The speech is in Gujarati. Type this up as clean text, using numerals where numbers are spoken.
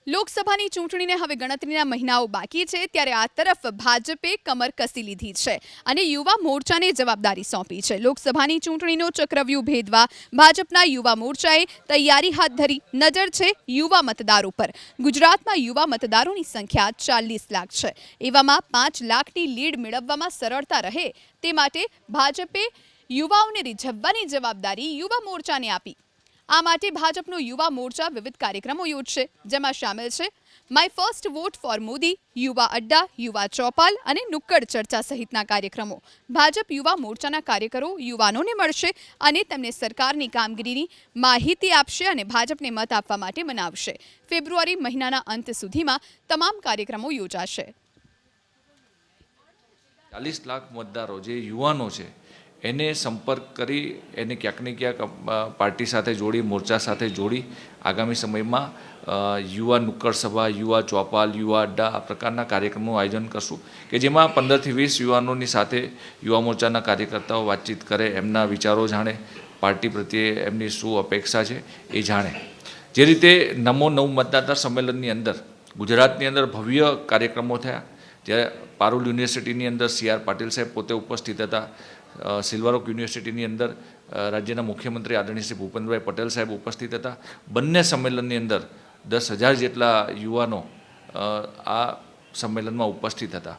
લોકસભાની ચૂંટણીને હવે ગણતરીના મહિનાઓ બાકી છે ત્યારે આ તરફ ભાજપે કમર કસી લીધી છે અને યુવા મોરચાને જવાબદારી સોંપી છે। લોકસભાની ચૂંટણીનો ચક્રવ્યૂહ ભેદવા ભાજપના યુવા મોરચાએ તૈયારી હાથ ધરી। નજર છે યુવા મતદારો પર। ગુજરાતમાં યુવા મતદારોની સંખ્યા 40 લાખ છે। એવામાં 5 લાખની લીડ મેળવવામાં સરળતા રહે તે માટે ભાજપે યુવાઓને રીઝવવાની જવાબદારી યુવા મોરચાને આપી। આ માટે ભાજપનો યુવા મોરચા વિવિધ કાર્યક્રમો યોજશે, જેમાં સામેલ છે my first vote for Modi, યુવા અડ્ડા, યુવા ચોપાલ અને નુક્કડ ચર્ચા સહિતના કાર્યક્રમો। ભાજપ યુવા મોરચાના કાર્યકરો યુવાનોને મળશે અને તેમને સરકારની કામગીરીની માહિતી આપશે અને ભાજપને મત આપવા માટે મનાવશે। ફેબ્રુઆરી મહિનાના અંત સુધીમાં તમામ કાર્યક્રમો યોજાશે। 40 લાખ મતદારો જે યુવાનો છે એને સંપર્ક કરી એને ક્યાંક ને ક્યાંક પાર્ટી સાથે જોડી, મોરચા સાથે જોડી આગામી સમયમાં યુવા નુક્કડ સભા, યુવા ચોપાલ, યુવા અડ્ડા આ પ્રકારના કાર્યક્રમોનું આયોજન કરશું કે જેમાં 15થી 20 યુવાનોની સાથે યુવા મોરચાના કાર્યકર્તાઓ વાતચીત કરે, એમના વિચારો જાણે, પાર્ટી પ્રત્યે એમની શું અપેક્ષા છે એ જાણે। જે રીતે નમો નવ મતદાતા સંમેલનની અંદર ગુજરાતની અંદર ભવ્ય કાર્યક્રમો થયા, જ્યારે પારુલ યુનિવર્સિટીની અંદર CR પાટીલ સાહેબ પોતે ઉપસ્થિત હતા, સિલ્વર ઓક યુનિવર્સિટીની અંદર રાજ્યના મુખ્યમંત્રી આદરણીય શ્રી ભૂપેન્દ્રભાઈ પટેલ સાહેબ ઉપસ્થિત હતા। બંને સંમેલનની અંદર 10,000 જેટલા યુવાનો આ સંમેલનમાં ઉપસ્થિત હતા।